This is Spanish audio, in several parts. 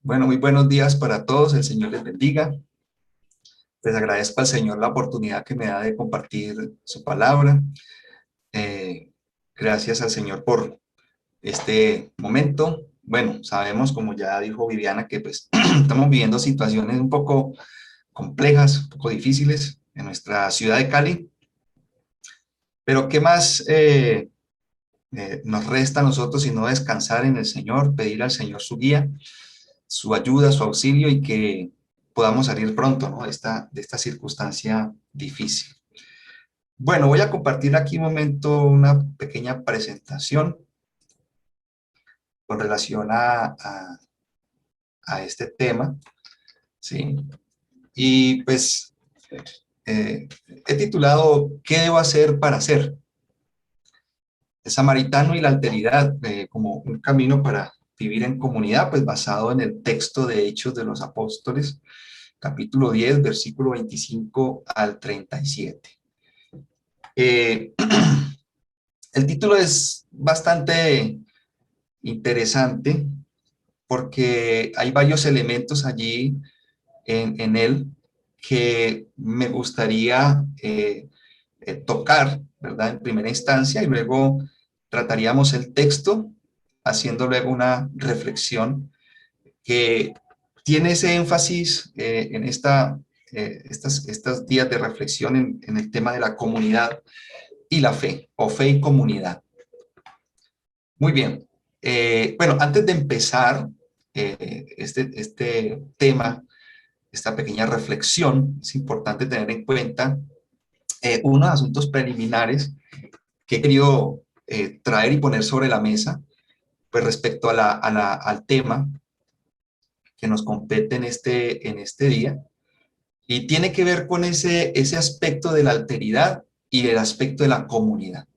Bueno, muy buenos días para todos, el Señor les bendiga. Les agradezco al Señor la oportunidad que me da de compartir su palabra. Eh, Gracias al Señor por este momento. Bueno, sabemos, como ya dijo Viviana, que pues estamos viviendo situaciones un poco complejas, un poco difíciles en nuestra ciudad de Cali, pero ¿qué más nos resta a nosotros sino descansar en el Señor, pedir al Señor su guía, su ayuda, su auxilio y que podamos salir pronto, ¿no? de esta circunstancia difícil. Bueno, voy a compartir aquí un momento una pequeña presentación con relación a este tema, ¿sí? Y pues he titulado ¿Qué debo hacer para ser? El samaritano y la alteridad como un camino para vivir en comunidad, pues basado en el texto de Hechos de los Apóstoles, capítulo 10, versículo 25 al 37. Eh, el título es bastante interesante porque hay varios elementos allí en él que me gustaría tocar, ¿verdad? En primera instancia y luego trataríamos el texto haciendo luego una reflexión que tiene ese énfasis en estos días de reflexión en el tema de la comunidad y la fe, o fe y comunidad. Muy bien. Bueno, antes de empezar este tema, esta pequeña reflexión, es importante tener en cuenta unos asuntos preliminares que he querido traer y poner sobre la mesa, pues respecto al tema que nos compete en este día, y tiene que ver con ese aspecto de la alteridad y el aspecto de la comunidad.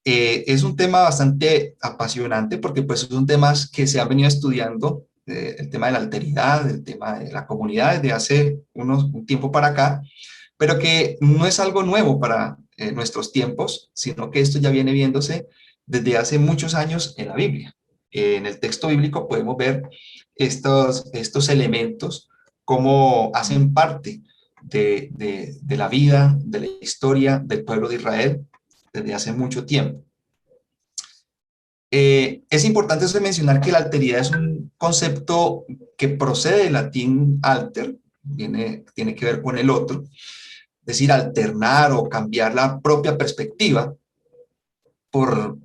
Es un tema bastante apasionante porque pues son temas que se han venido estudiando, el tema de la alteridad, el tema de la comunidad desde hace un tiempo para acá, pero que no es algo nuevo para nuestros tiempos, sino que esto ya viene viéndose desde hace muchos años en la Biblia. En el texto bíblico podemos ver estos elementos cómo hacen parte de la vida, de la historia del pueblo de Israel desde hace mucho tiempo. Es importante mencionar que la alteridad es un concepto que procede del latín alter, tiene que ver con el otro, es decir, alternar o cambiar la propia perspectiva por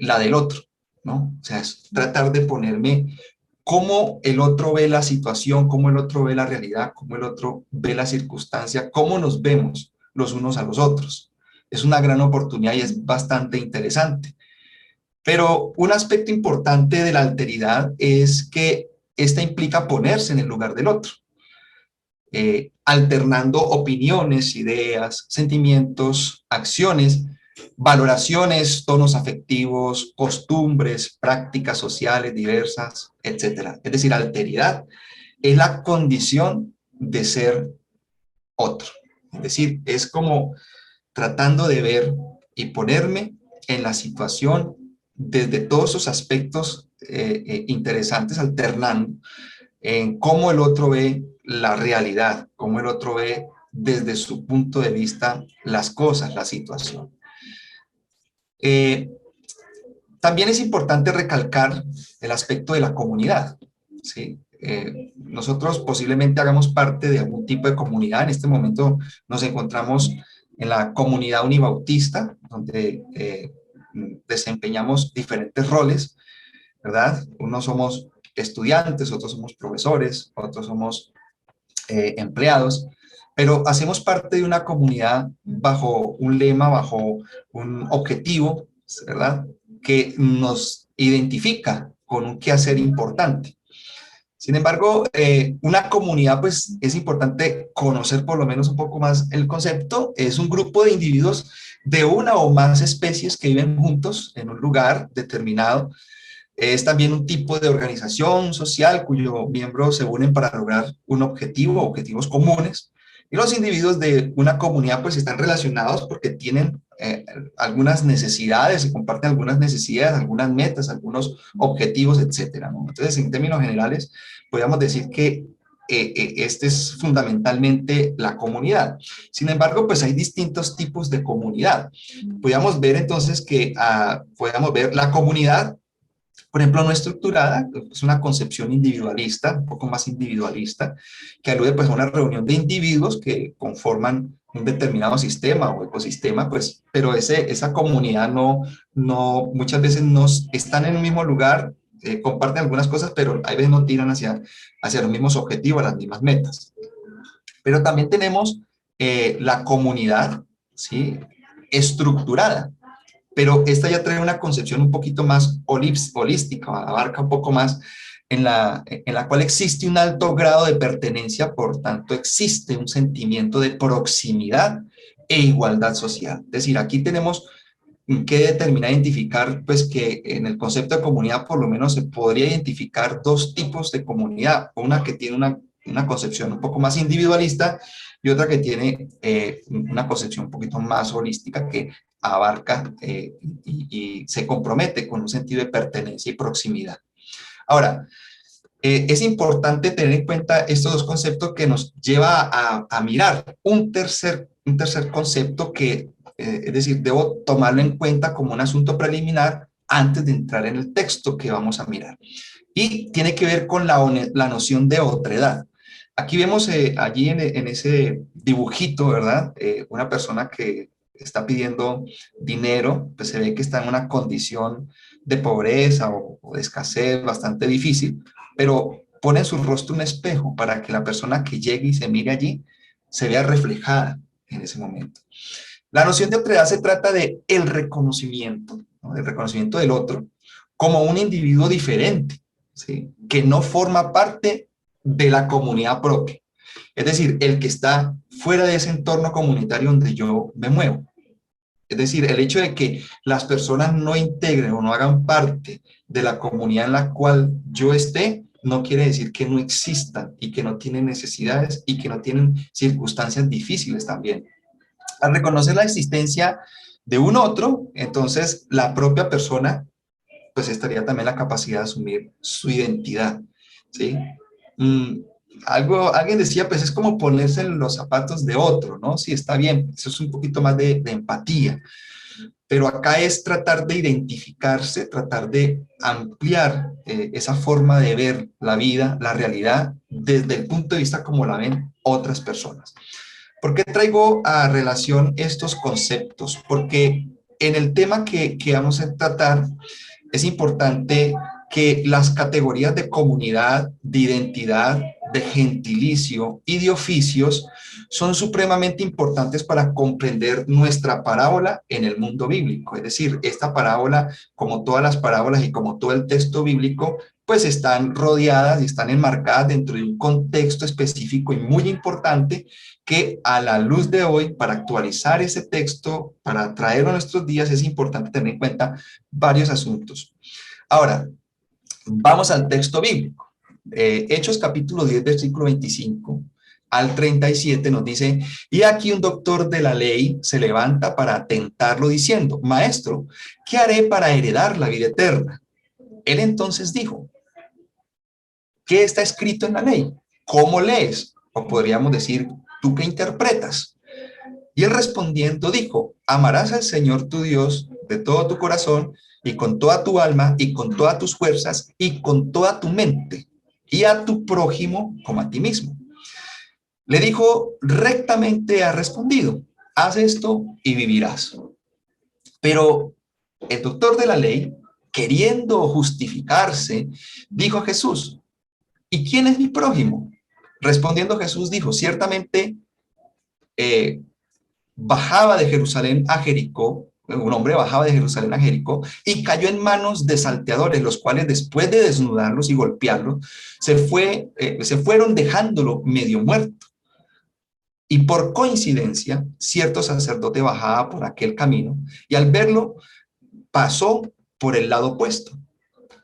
la del otro, ¿no? O sea, es tratar de ponerme cómo el otro ve la situación, cómo el otro ve la realidad, cómo el otro ve la circunstancia, cómo nos vemos los unos a los otros. Es una gran oportunidad y es bastante interesante. Pero un aspecto importante de la alteridad es que esta implica ponerse en el lugar del otro, alternando opiniones, ideas, sentimientos, acciones, valoraciones, tonos afectivos, costumbres, prácticas sociales diversas, etcétera. Es decir, alteridad es la condición de ser otro. Es decir, es como tratando de ver y ponerme en la situación desde todos esos aspectos interesantes, alternando en cómo el otro ve la realidad, cómo el otro ve desde su punto de vista las cosas, la situación. Eh, También es importante recalcar el aspecto de la comunidad, ¿sí? Nosotros posiblemente hagamos parte de algún tipo de comunidad. En este momento nos encontramos en la comunidad unibautista, donde desempeñamos diferentes roles, ¿verdad? Unos somos estudiantes, otros somos profesores, otros somos empleados, pero hacemos parte de una comunidad bajo un lema, bajo un objetivo, ¿verdad? Que nos identifica con un quehacer importante. Sin embargo, una comunidad, pues es importante conocer por lo menos un poco más el concepto. Es un grupo de individuos de una o más especies que viven juntos en un lugar determinado. Es también un tipo de organización social cuyos miembros se unen para lograr un objetivo, objetivos comunes. Y los individuos de una comunidad pues están relacionados porque tienen algunas necesidades, se comparten algunas necesidades, algunas metas, algunos objetivos, etcétera, ¿no? Entonces, en términos generales, podríamos decir que este es fundamentalmente la comunidad. Sin embargo, pues hay distintos tipos de comunidad. Podríamos ver entonces que, podríamos ver la comunidad, por ejemplo, no estructurada, es una concepción individualista, un poco más individualista, que alude pues a una reunión de individuos que conforman un determinado sistema o ecosistema, pues, pero esa comunidad muchas veces no están en un mismo lugar, comparten algunas cosas, pero a veces no tiran hacia los mismos objetivos, las mismas metas. Pero también tenemos la comunidad, ¿sí?, estructurada, pero esta ya trae una concepción un poquito más holística, abarca un poco más, en la cual existe un alto grado de pertenencia, por tanto existe un sentimiento de proximidad e igualdad social. Es decir, aquí tenemos que determinar, identificar, pues que en el concepto de comunidad por lo menos se podría identificar dos tipos de comunidad, una que tiene una concepción un poco más individualista y otra que tiene una concepción un poquito más holística que abarca y se compromete con un sentido de pertenencia y proximidad. Ahora, es importante tener en cuenta estos dos conceptos que nos lleva a mirar un tercer concepto que, es decir, debo tomarlo en cuenta como un asunto preliminar antes de entrar en el texto que vamos a mirar. Y tiene que ver con la noción de otredad. Aquí vemos allí en ese dibujito, ¿verdad? Una persona que está pidiendo dinero, pues se ve que está en una condición de pobreza o de escasez bastante difícil, pero pone en su rostro un espejo para que la persona que llegue y se mire allí se vea reflejada en ese momento. La noción de otredad se trata de el reconocimiento, ¿no?, el reconocimiento del otro como un individuo diferente, ¿sí?, que no forma parte de la comunidad propia. Es decir, el que está fuera de ese entorno comunitario donde yo me muevo. Es decir, el hecho de que las personas no integren o no hagan parte de la comunidad en la cual yo esté, no quiere decir que no existan y que no tienen necesidades y que no tienen circunstancias difíciles también. Al reconocer la existencia de un otro, entonces la propia persona pues estaría también la capacidad de asumir su identidad, ¿sí? Mm, alguien decía, pues es como ponerse en los zapatos de otro, ¿no? Sí, está bien, eso es un poquito más de empatía, pero acá es tratar de identificarse, tratar de ampliar esa forma de ver la vida, la realidad, desde el punto de vista como la ven otras personas. ¿Por qué traigo a relación estos conceptos? Porque en el tema que vamos a tratar es importante que las categorías de comunidad, de identidad, de gentilicio y de oficios son supremamente importantes para comprender nuestra parábola en el mundo bíblico. Es decir, esta parábola, como todas las parábolas y como todo el texto bíblico, pues están rodeadas y están enmarcadas dentro de un contexto específico y muy importante que a la luz de hoy, para actualizar ese texto, para traerlo a nuestros días, es importante tener en cuenta varios asuntos. Ahora, vamos al texto bíblico. Hechos capítulo 10, versículo 25 al 37 nos dice, y aquí un doctor de la ley se levanta para tentarlo diciendo, maestro, ¿qué haré para heredar la vida eterna? Él entonces dijo, ¿qué está escrito en la ley? ¿Cómo lees? O podríamos decir, ¿tú qué interpretas? Y él respondiendo dijo, amarás al Señor tu Dios de todo tu corazón y con toda tu alma y con todas tus fuerzas y con toda tu mente y a tu prójimo como a ti mismo. Le dijo, rectamente has respondido, haz esto y vivirás. Pero el doctor de la ley, queriendo justificarse, dijo a Jesús, ¿y quién es mi prójimo? Respondiendo Jesús dijo, ciertamente bajaba de Jerusalén a Jericó, un hombre bajaba de Jerusalén a Jericó y cayó en manos de salteadores, los cuales después de desnudarlos y golpearlos, se fueron dejándolo medio muerto. Y por coincidencia, cierto sacerdote bajaba por aquel camino y al verlo pasó por el lado opuesto.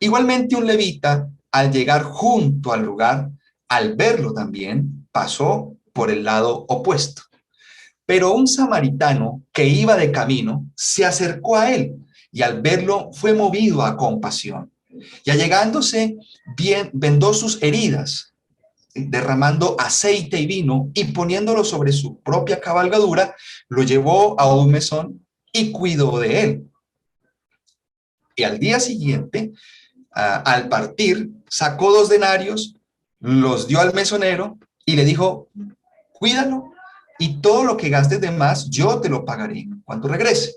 Igualmente un levita, al llegar junto al lugar, al verlo también, pasó por el lado opuesto. Pero un samaritano que iba de camino se acercó a él y al verlo fue movido a compasión. Y allegándose, bien, vendó sus heridas, derramando aceite y vino y poniéndolo sobre su propia cabalgadura, lo llevó a un mesón y cuidó de él. Y al día siguiente, al partir, sacó 2 denarios, los dio al mesonero y le dijo, cuídalo y todo lo que gastes de más yo te lo pagaré cuando regrese.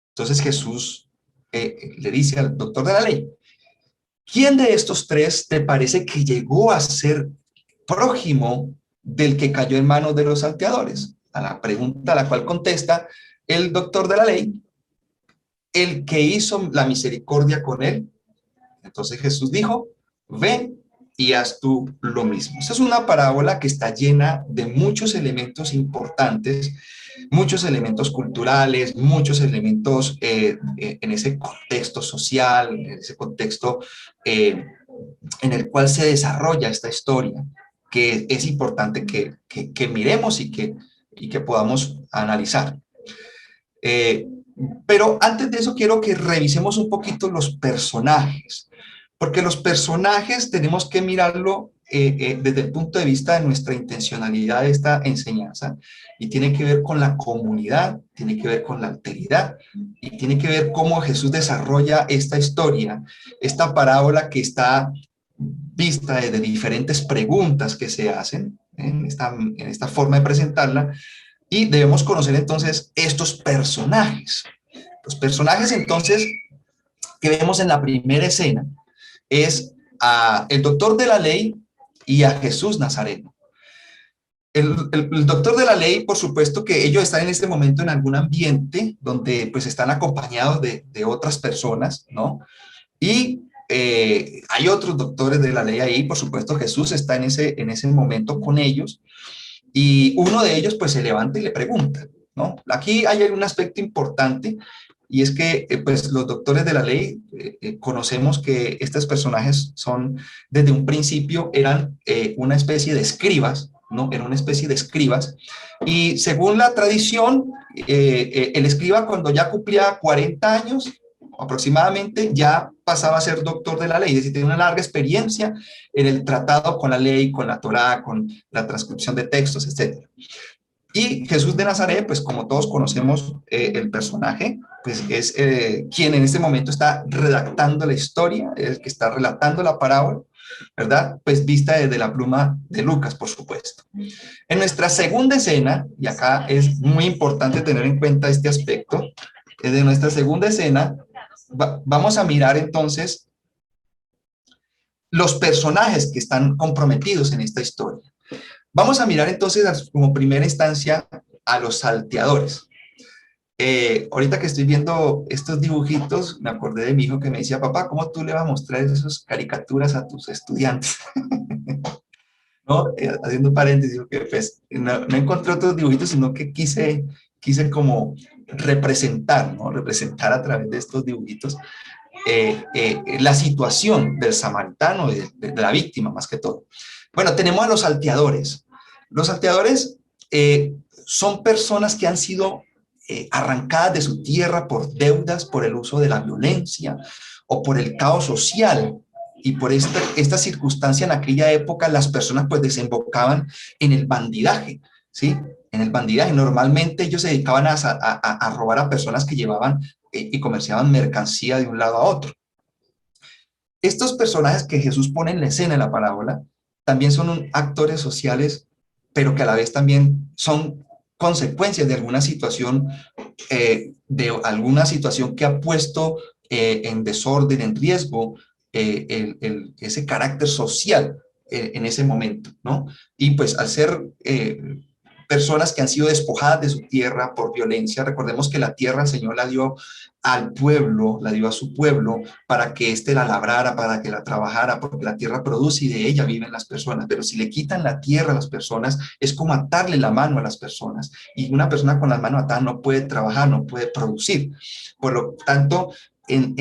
Entonces Jesús le dice al doctor de la ley, ¿quién de estos tres te parece que llegó a ser prójimo del que cayó en manos de los salteadores? A la pregunta a la cual contesta el doctor de la ley, el que hizo la misericordia con él. Entonces Jesús dijo, ve y haz tú lo mismo. Esa es una parábola que está llena de muchos elementos importantes, muchos elementos culturales, muchos elementos en ese contexto social, en ese contexto en el cual se desarrolla esta historia, que es importante que miremos y que podamos analizar. Eh, pero antes de eso quiero que revisemos un poquito los personajes, porque los personajes tenemos que mirarlo desde el punto de vista de nuestra intencionalidad de esta enseñanza, y tiene que ver con la comunidad, tiene que ver con la alteridad, y tiene que ver cómo Jesús desarrolla esta historia, esta parábola que está vista desde diferentes preguntas que se hacen en esta forma de presentarla, y debemos conocer entonces estos personajes. Los personajes entonces que vemos en la primera escena es a el doctor de la ley y a Jesús Nazareno. El doctor de la ley, por supuesto que ellos están en este momento en algún ambiente donde pues están acompañados de otras personas, ¿no? Y hay otros doctores de la ley ahí, por supuesto Jesús está en ese momento con ellos, y uno de ellos pues se levanta y le pregunta, ¿no? Aquí hay un aspecto importante, y es que pues los doctores de la ley conocemos que estos personajes son, desde un principio eran una especie de escribas, ¿no? Eran una especie de escribas, y según la tradición, el escriba cuando ya cumplía 40 años aproximadamente, ya pasaba a ser doctor de la ley, es decir, tenía una larga experiencia en el tratado con la ley, con la Torá, con la transcripción de textos, etc. Y Jesús de Nazaret, pues como todos conocemos el personaje, pues es quien en este momento está redactando la historia, el que está relatando la parábola, ¿verdad? Pues vista desde la pluma de Lucas, por supuesto. En nuestra segunda escena, y acá es muy importante tener en cuenta este aspecto, de nuestra segunda escena, vamos a mirar entonces los personajes que están comprometidos en esta historia. Vamos a mirar entonces como primera instancia a los salteadores. Ahorita que estoy viendo estos dibujitos, me acordé de mi hijo que me decía, papá, ¿cómo tú le vas a mostrar esas caricaturas a tus estudiantes? ¿No? Haciendo paréntesis, porque pues, no encontré otros dibujitos, sino que quise como representar, ¿no? Representar a través de estos dibujitos la situación del samaritano, de la víctima más que todo. Bueno, tenemos a los salteadores. Los salteadores son personas que han sido arrancadas de su tierra por deudas, por el uso de la violencia o por el caos social. Y por esta circunstancia en aquella época las personas pues desembocaban en el bandidaje, ¿sí? En el bandidaje. Normalmente ellos se dedicaban a robar a personas que llevaban y comerciaban mercancía de un lado a otro. Estos personajes que Jesús pone en la escena de la parábola también son actores sociales, pero que a la vez también son consecuencias de alguna situación que ha puesto en desorden, en riesgo, ese carácter social en ese momento, ¿no? Y pues al ser personas que han sido despojadas de su tierra por violencia, recordemos que la tierra el Señor la dio al pueblo, la dio a su pueblo para que éste la labrara, para que la trabajara, porque la tierra produce y de ella viven las personas. Pero si le quitan la tierra a las personas, es como atarle la mano a las personas. Y una persona con las manos atadas no puede trabajar, no puede producir. Por lo tanto, en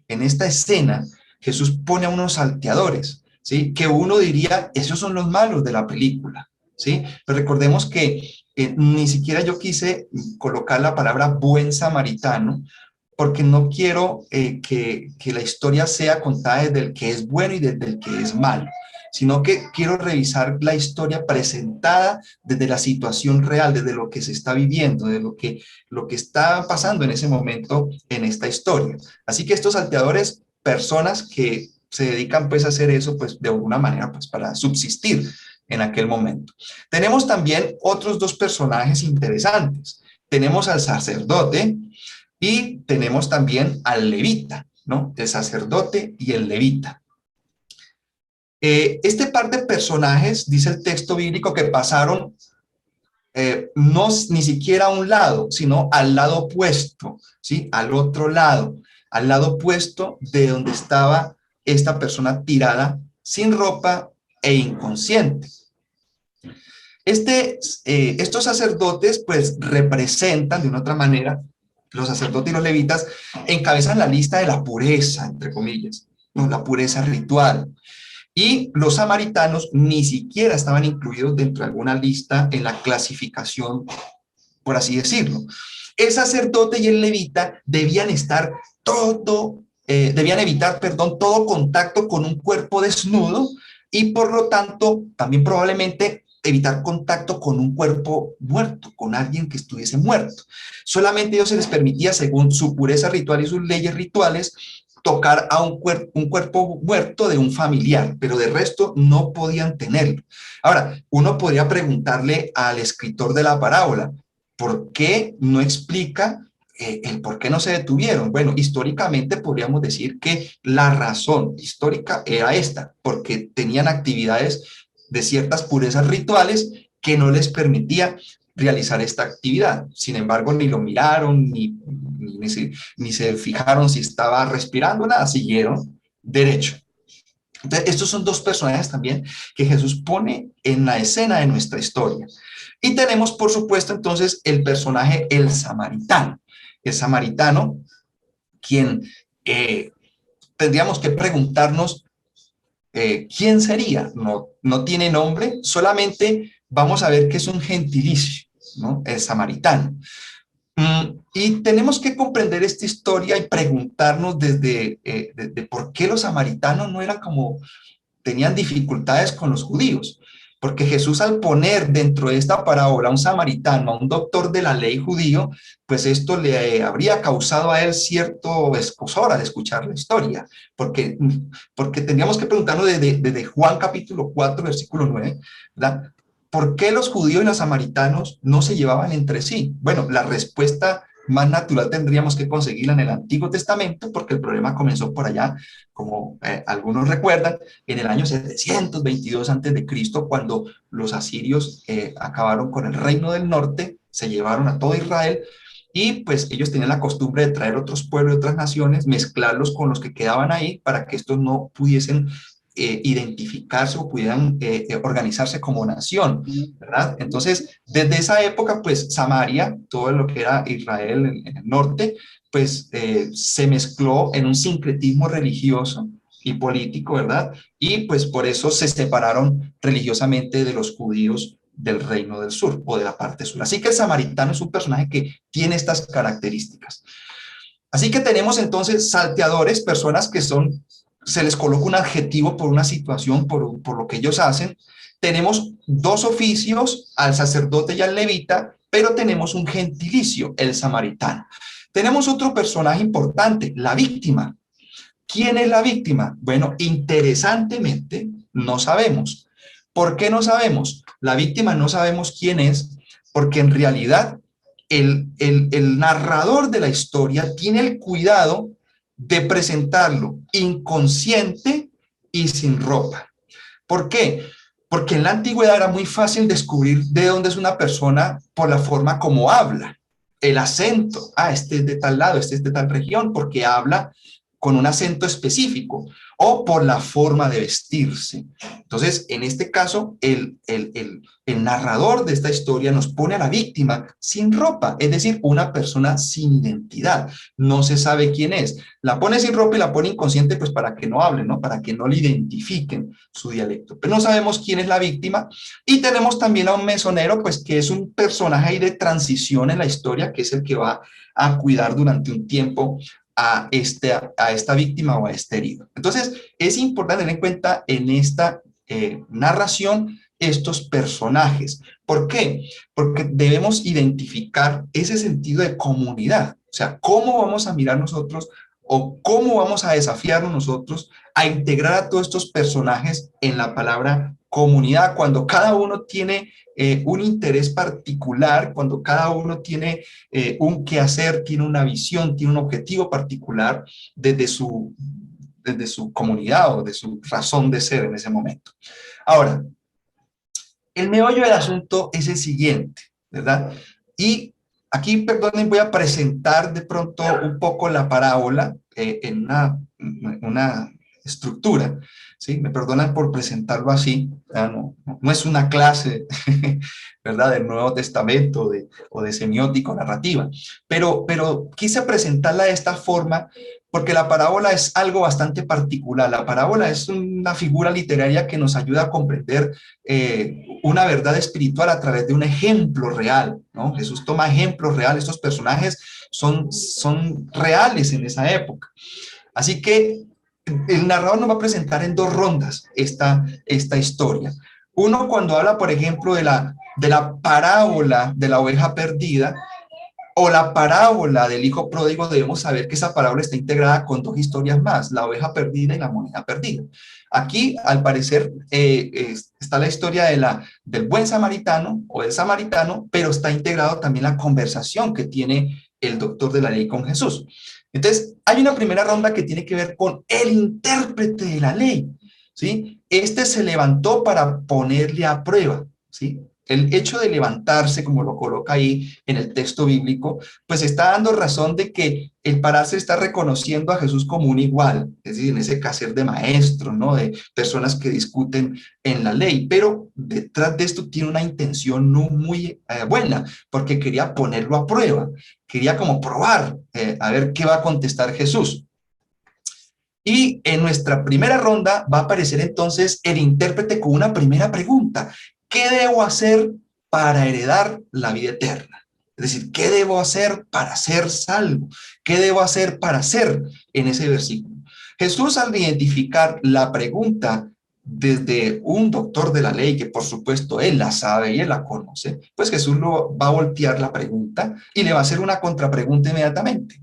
esta escena, Jesús pone a unos salteadores, ¿sí? Que uno diría, esos son los malos de la película, ¿sí? Pero recordemos que ni siquiera yo quise colocar la palabra buen samaritano, porque no quiero que la historia sea contada desde el que es bueno y desde el que es malo, sino que quiero revisar la historia presentada desde la situación real, desde lo que se está viviendo, de lo que está pasando en ese momento en esta historia. Así que estos salteadores, personas que se dedican pues a hacer eso pues de alguna manera pues para subsistir en aquel momento. Tenemos también otros dos personajes interesantes. Tenemos al sacerdote, y tenemos también al levita, ¿no? El sacerdote y el levita. Este par de personajes, dice el texto bíblico, que pasaron no ni siquiera a un lado, sino al lado opuesto, ¿sí? Al lado opuesto de donde estaba esta persona tirada, sin ropa e inconsciente. Estos sacerdotes, pues, representan de una otra manera, los sacerdotes y los levitas encabezan la lista de la pureza, entre comillas, ¿no? La pureza ritual. Y los samaritanos ni siquiera estaban incluidos dentro de alguna lista en la clasificación, por así decirlo. El sacerdote y el levita debían estar debían evitar, perdón, todo contacto con un cuerpo desnudo y por lo tanto también probablemente evitar contacto con un cuerpo muerto, con alguien que estuviese muerto. Solamente a ellos se les permitía, según su pureza ritual y sus leyes rituales, tocar a un cuerpo muerto de un familiar, pero de resto no podían tenerlo. Ahora, uno podría preguntarle al escritor de la parábola, ¿por qué no explica el por qué no se detuvieron? Bueno, históricamente podríamos decir que la razón histórica era esta, porque tenían actividades de ciertas purezas rituales que no les permitía realizar esta actividad. Sin embargo, ni lo miraron, ni se fijaron si estaba respirando, nada, siguieron derecho. Entonces, estos son dos personajes también que Jesús pone en la escena de nuestra historia. Y tenemos, por supuesto, entonces, el personaje, el samaritano. El samaritano, quien tendríamos que preguntarnos quién sería. No tiene nombre, solamente vamos a ver que es un gentilicio, ¿no? El samaritano. Y tenemos que comprender esta historia y preguntarnos de por qué los samaritanos no eran como, tenían dificultades con los judíos. Porque Jesús, al poner dentro de esta parábola a un samaritano, a un doctor de la ley judío, pues esto le habría causado a él cierto escozor al escuchar la historia. Porque tendríamos que preguntarnos desde Juan capítulo 4, versículo 9, ¿verdad? ¿Por qué los judíos y los samaritanos no se llevaban entre sí? Bueno, la respuesta más natural tendríamos que conseguirla en el Antiguo Testamento, porque el problema comenzó por allá, como algunos recuerdan, en el año 722 antes de Cristo, cuando los asirios acabaron con el reino del norte, se llevaron a todo Israel, y pues ellos tenían la costumbre de traer otros pueblos de otras naciones, mezclarlos con los que quedaban ahí para que estos no pudiesen identificarse o pudieran organizarse como nación, ¿verdad? Entonces, desde esa época, pues Samaria, todo lo que era Israel en el norte, pues se mezcló en un sincretismo religioso y político, ¿verdad? Y pues por eso se separaron religiosamente de los judíos del reino del sur o de la parte sur. Así que el samaritano es un personaje que tiene estas características. Así que tenemos entonces salteadores, personas que son, se les coloca un adjetivo por una situación, por lo que ellos hacen. Tenemos dos oficios, al sacerdote y al levita, pero tenemos un gentilicio, el samaritano. Tenemos otro personaje importante, la víctima. ¿Quién es la víctima? Bueno, interesantemente, no sabemos. ¿Por qué no sabemos? La víctima no sabemos quién es, porque en realidad el narrador de la historia tiene el cuidado de presentarlo inconsciente y sin ropa. ¿Por qué? Porque en la antigüedad era muy fácil descubrir de dónde es una persona por la forma como habla, el acento. Ah, este es de tal lado, este es de tal región, porque habla con un acento específico o por la forma de vestirse. Entonces, en este caso, el narrador de esta historia nos pone a la víctima sin ropa, es decir, una persona sin identidad. No se sabe quién es. La pone sin ropa y la pone inconsciente pues para que no hable, ¿no? Para que no le identifiquen su dialecto. Pero no sabemos quién es la víctima. Y tenemos también a un mesonero, pues que es un personaje ahí de transición en la historia, que es el que va a cuidar durante un tiempo a esta víctima o a este herido. Entonces, es importante tener en cuenta en esta narración estos personajes. ¿Por qué? Porque debemos identificar ese sentido de comunidad. O sea, ¿cómo vamos a mirar nosotros o cómo vamos a desafiarnos nosotros a integrar a todos estos personajes en la palabra comunidad, cuando cada uno tiene un interés particular, cuando cada uno tiene un quehacer, tiene una visión, tiene un objetivo particular desde su comunidad o de su razón de ser en ese momento? Ahora, el meollo del asunto es el siguiente, ¿verdad? Y aquí, perdonen, voy a presentar de pronto un poco la parábola en una estructura, ¿sí? Me perdonan por presentarlo así, no es una clase, ¿verdad?, del Nuevo Testamento o de semiótica narrativa, pero quise presentarla de esta forma porque la parábola es algo bastante particular. La parábola es una figura literaria que nos ayuda a comprender una verdad espiritual a través de un ejemplo real, ¿no? Jesús toma ejemplos reales, estos personajes son reales en esa época. Así que el narrador nos va a presentar en dos rondas esta historia. Uno, cuando habla, por ejemplo, de la parábola de la oveja perdida, o la parábola del hijo pródigo, debemos saber que esa parábola está integrada con dos historias más, la oveja perdida y la moneda perdida. Aquí, al parecer, está la historia del buen samaritano o del samaritano, pero está integrado también la conversación que tiene el doctor de la ley con Jesús. Entonces, hay una primera ronda que tiene que ver con el intérprete de la ley, ¿sí? Este se levantó para ponerle a prueba, ¿sí? El hecho de levantarse, como lo coloca ahí en el texto bíblico, pues está dando razón de que el pararse está reconociendo a Jesús como un igual, es decir, en ese quehacer de maestro, ¿no? De personas que discuten en la ley, pero detrás de esto tiene una intención no muy buena, porque quería ponerlo a prueba, quería como probar, a ver qué va a contestar Jesús. Y en nuestra primera ronda va a aparecer entonces el intérprete con una primera pregunta. ¿Qué debo hacer para heredar la vida eterna? Es decir, ¿qué debo hacer para ser salvo? ¿Qué debo hacer para ser en ese versículo? Jesús, al identificar la pregunta desde un doctor de la ley, que por supuesto él la sabe y él la conoce, pues Jesús va a voltear la pregunta y le va a hacer una contrapregunta inmediatamente.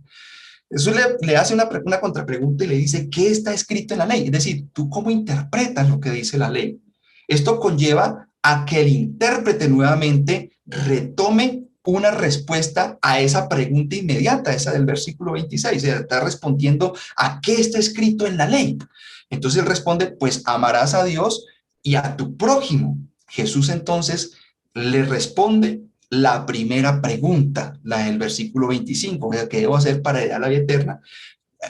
Jesús le hace una contrapregunta y le dice, ¿qué está escrito en la ley? Es decir, ¿tú cómo interpretas lo que dice la ley? Esto conlleva a que el intérprete nuevamente retome una respuesta a esa pregunta inmediata, esa del versículo 26, o sea, está respondiendo a qué está escrito en la ley. Entonces él responde, pues amarás a Dios y a tu prójimo. Jesús entonces le responde la primera pregunta, la del versículo 25, ¿qué debo hacer para heredar la vida eterna?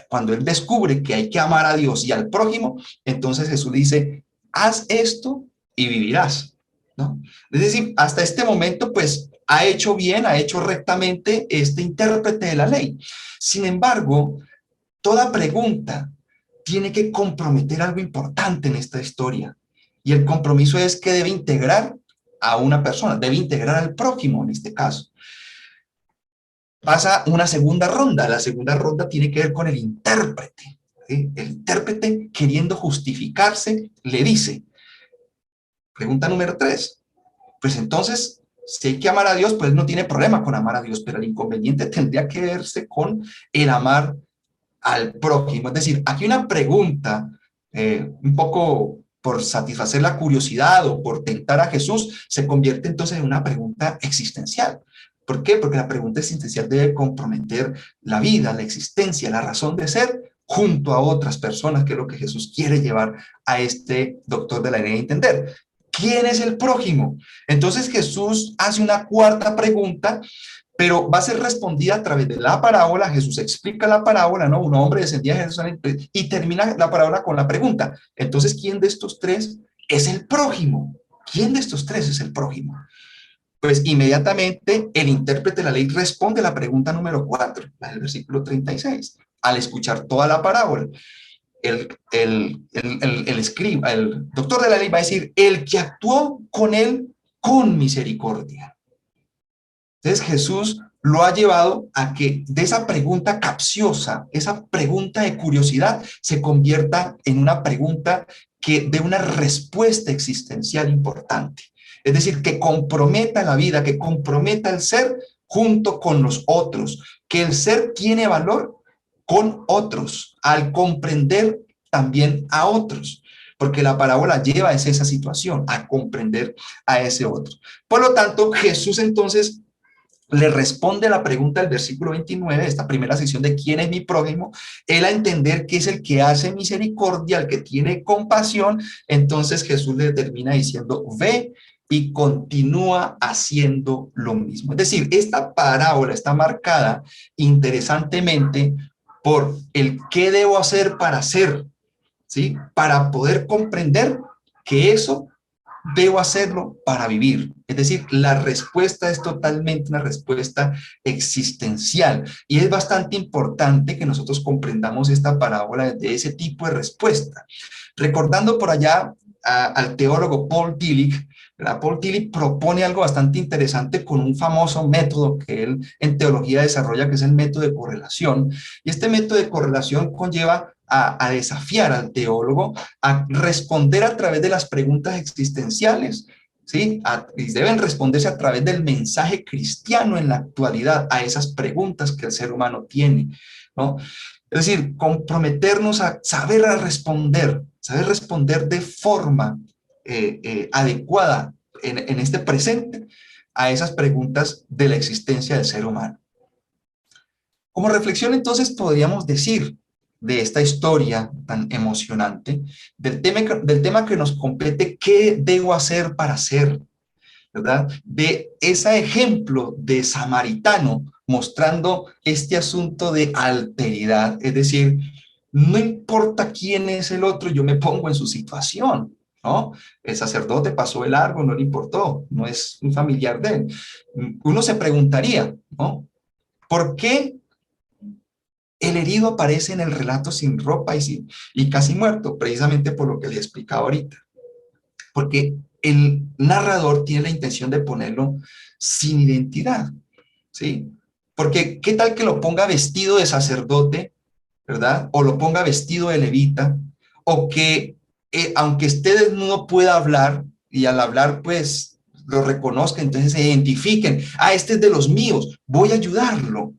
Cuando él descubre que hay que amar a Dios y al prójimo, entonces Jesús le dice, haz esto y vivirás, ¿no? Es decir, hasta este momento, pues, ha hecho bien, ha hecho rectamente este intérprete de la ley. Sin embargo, toda pregunta tiene que comprometer algo importante en esta historia. Y el compromiso es que debe integrar a una persona, debe integrar al prójimo en este caso. Pasa una segunda ronda. La segunda ronda tiene que ver con el intérprete. ¿Sí? El intérprete, queriendo justificarse, le dice, pregunta número 3, pues entonces, si hay que amar a Dios, pues él no tiene problema con amar a Dios, pero el inconveniente tendría que verse con el amar al prójimo. Es decir, aquí una pregunta, un poco por satisfacer la curiosidad o por tentar a Jesús, se convierte entonces en una pregunta existencial. ¿Por qué? Porque la pregunta existencial debe comprometer la vida, la existencia, la razón de ser junto a otras personas, que es lo que Jesús quiere llevar a este doctor de la ley a entender. ¿Quién es el prójimo? Entonces Jesús hace una cuarta pregunta pero va a ser respondida a través de la parábola. Jesús explica la parábola, ¿no? Un hombre descendía de Jerusalén y termina la parábola con la pregunta. Entonces, ¿quién de estos tres es el prójimo? ¿Quién de estos tres es el prójimo? Pues inmediatamente el intérprete de la ley responde a la pregunta número 4, la del versículo 36, al escuchar toda la parábola. El doctor de la ley va a decir, el que actuó con él con misericordia. Entonces Jesús lo ha llevado a que de esa pregunta capciosa, esa pregunta de curiosidad, se convierta en una pregunta que dé una respuesta existencial importante. Es decir, que comprometa la vida, que comprometa el ser junto con los otros, que el ser tiene valor con otros, al comprender también a otros, porque la parábola lleva a esa situación, a comprender a ese otro. Por lo tanto, Jesús entonces le responde a la pregunta del versículo 29, esta primera sección de quién es mi prójimo, él a entender que es el que hace misericordia, el que tiene compasión. Entonces Jesús le termina diciendo, ve y continúa haciendo lo mismo. Es decir, esta parábola está marcada interesantemente por el qué debo hacer para hacer, ¿sí? Para poder comprender que eso debo hacerlo para vivir. Es decir, la respuesta es totalmente una respuesta existencial y es bastante importante que nosotros comprendamos esta parábola de ese tipo de respuesta. Recordando por allá al teólogo Paul Tillich, ¿verdad? Paul Tillich propone algo bastante interesante con un famoso método que él en teología desarrolla, que es el método de correlación. Y este método de correlación conlleva a desafiar al teólogo a responder a través de las preguntas existenciales, ¿sí? Y deben responderse a través del mensaje cristiano en la actualidad a esas preguntas que el ser humano tiene, ¿no? Es decir, comprometernos a saber responder de forma adecuada en este presente a esas preguntas de la existencia del ser humano. Como reflexión, entonces, podríamos decir de esta historia tan emocionante, del tema que nos compete, ¿qué debo hacer para ser? ¿Verdad? De ese ejemplo de samaritano mostrando este asunto de alteridad, es decir, no importa quién es el otro, yo me pongo en su situación, ¿no? El sacerdote pasó de largo, no le importó, no es un familiar de él. Uno se preguntaría, ¿no? ¿Por qué el herido aparece en el relato sin ropa y casi muerto? Precisamente por lo que le explicaba ahorita. Porque el narrador tiene la intención de ponerlo sin identidad, ¿sí? Porque ¿qué tal que lo ponga vestido de sacerdote, ¿verdad? O lo ponga vestido de levita, o que aunque esté desnudo pueda hablar, y al hablar pues lo reconozca, entonces se identifiquen, este es de los míos, voy a ayudarlo.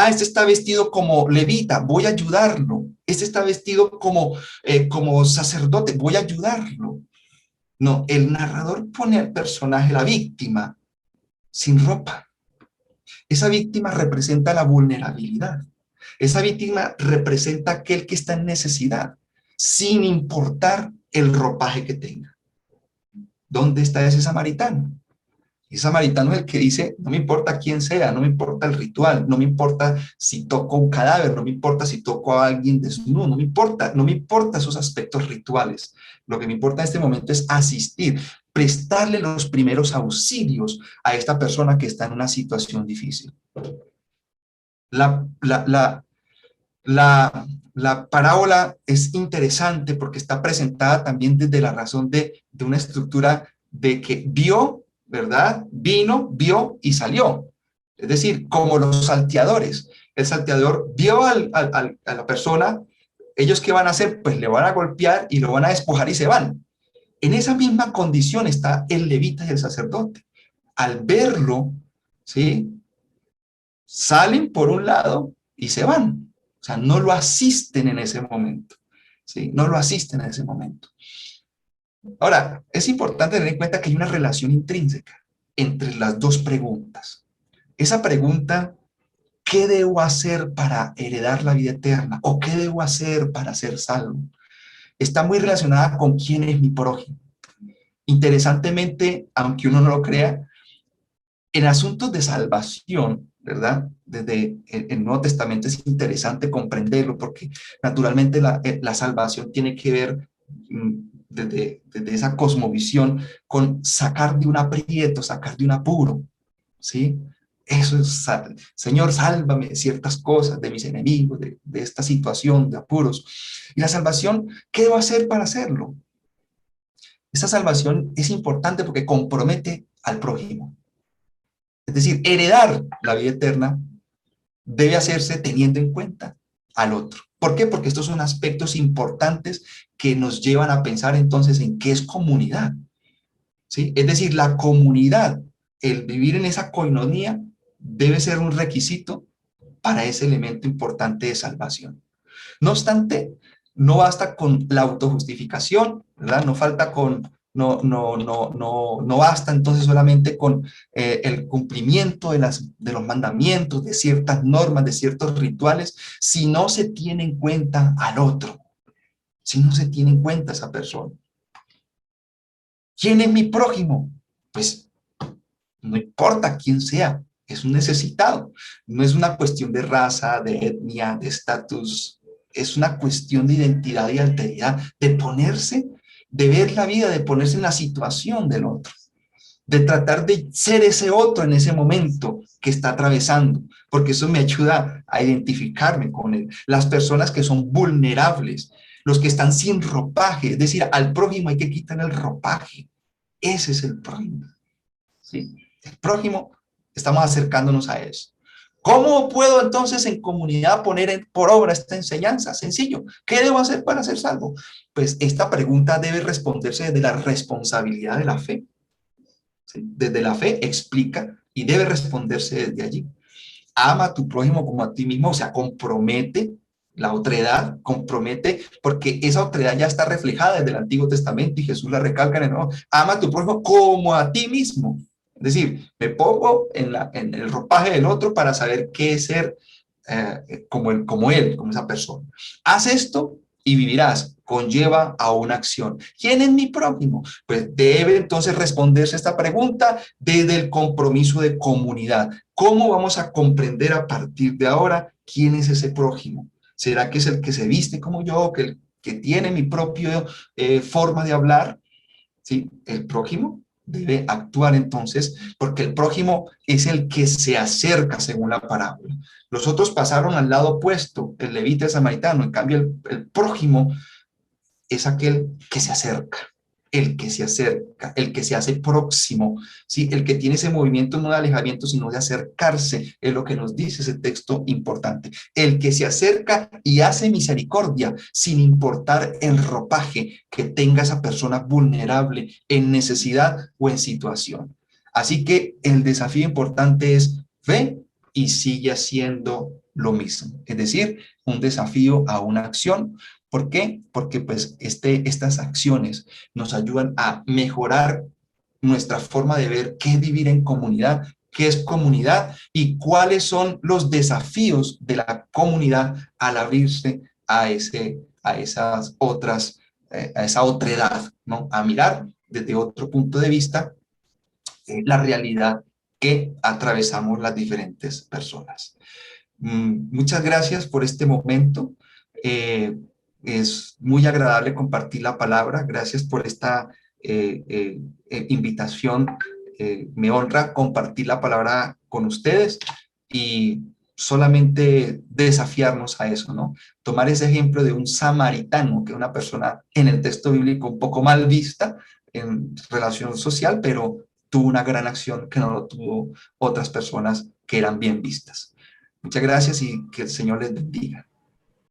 Este está vestido como levita, voy a ayudarlo. Este está vestido como sacerdote, voy a ayudarlo. No, el narrador pone al personaje, la víctima, sin ropa. Esa víctima representa la vulnerabilidad. Esa víctima representa aquel que está en necesidad, sin importar el ropaje que tenga. ¿Dónde está ese samaritano? Ese samaritano es el que dice, no me importa quién sea, no me importa el ritual, no me importa si toco un cadáver, no me importa si toco a alguien desnudo, no me importa esos aspectos rituales. Lo que me importa en este momento es asistir, prestarle los primeros auxilios a esta persona que está en una situación difícil. La, la, la, la parábola es interesante porque está presentada también desde la razón de una estructura de que vio, ¿verdad? Vino, vio y salió. Es decir, como los salteadores. El salteador vio a la persona, ellos ¿qué van a hacer? Pues le van a golpear y lo van a despojar y se van. En esa misma condición está el levita y el sacerdote. Al verlo, ¿sí? Salen por un lado y se van. O sea, no lo asisten en ese momento. ¿Sí? No lo asisten en ese momento. Ahora, es importante tener en cuenta que hay una relación intrínseca entre las dos preguntas. Esa pregunta, ¿qué debo hacer para heredar la vida eterna? ¿O qué debo hacer para ser salvo? Está muy relacionada con quién es mi prójimo. Interesantemente, aunque uno no lo crea, en asuntos de salvación, ¿verdad? Desde el Nuevo Testamento es interesante comprenderlo porque naturalmente la salvación tiene que ver desde esa cosmovisión con sacar de un aprieto, sacar de un apuro, ¿sí? Eso es, Señor, sálvame de ciertas cosas, de mis enemigos, de esta situación, de apuros. Y la salvación, ¿qué debo hacer para hacerlo? Esta salvación es importante porque compromete al prójimo. Es decir, heredar la vida eterna debe hacerse teniendo en cuenta al otro. ¿Por qué? Porque estos son aspectos importantes que nos llevan a pensar entonces en qué es comunidad, ¿sí? Es decir, la comunidad, el vivir en esa coinonía, debe ser un requisito para ese elemento importante de salvación. No obstante, no basta con la autojustificación, ¿verdad? No basta entonces solamente con el cumplimiento de los mandamientos, de ciertas normas, de ciertos rituales, si no se tiene en cuenta al otro, si no se tiene en cuenta a esa persona. ¿Quién es mi prójimo? Pues no importa quién sea, es un necesitado. No es una cuestión de raza, de etnia, de estatus, es una cuestión de identidad y alteridad, de ponerse, de ver la vida, de ponerse en la situación del otro, de tratar de ser ese otro en ese momento que está atravesando, porque eso me ayuda a identificarme con él. Las personas que son vulnerables, los que están sin ropaje, es decir, al prójimo hay que quitar el ropaje. Ese es el prójimo, ¿sí? El prójimo, estamos acercándonos a eso. ¿Cómo puedo entonces en comunidad poner por obra esta enseñanza? Sencillo. ¿Qué debo hacer para ser salvo? Pues esta pregunta debe responderse desde la responsabilidad de la fe. ¿Sí? Desde la fe explica y debe responderse desde allí. Ama a tu prójimo como a ti mismo, o sea, compromete la otredad, compromete, porque esa otredad ya está reflejada desde el Antiguo Testamento y Jesús la recalca en el Nuevo. Ama a tu prójimo como a ti mismo. Es decir, me pongo en el ropaje del otro para saber qué es ser como él, como esa persona. Haz esto y vivirás. Conlleva a una acción. ¿Quién es mi prójimo? Pues debe entonces responderse esta pregunta desde el compromiso de comunidad. ¿Cómo vamos a comprender a partir de ahora quién es ese prójimo? ¿Será que es el que se viste como yo, que tiene mi propia forma de hablar? ¿Sí? El prójimo debe actuar entonces, porque el prójimo es el que se acerca según la parábola. Los otros pasaron al lado opuesto, el levita y el samaritano, en cambio el prójimo es aquel que se acerca, el que se acerca, el que se hace próximo, ¿sí? El que tiene ese movimiento no de alejamiento, sino de acercarse, es lo que nos dice ese texto importante. El que se acerca y hace misericordia, sin importar el ropaje que tenga esa persona vulnerable, en necesidad o en situación. Así que el desafío importante es ve y sigue haciendo lo mismo. Es decir, un desafío a una acción. ¿Por qué? Porque pues estas acciones nos ayudan a mejorar nuestra forma de ver qué es vivir en comunidad, qué es comunidad y cuáles son los desafíos de la comunidad al abrirse a esas otras, a esa otredad, ¿no? A mirar desde otro punto de vista la realidad que atravesamos las diferentes personas. Muchas gracias por este momento. Es muy agradable compartir la palabra. Gracias por esta invitación. Me honra compartir la palabra con ustedes y solamente desafiarnos a eso, ¿no? Tomar ese ejemplo de un samaritano, que es una persona en el texto bíblico un poco mal vista en relación social, pero tuvo una gran acción que no lo tuvo otras personas que eran bien vistas. Muchas gracias y que el Señor les bendiga.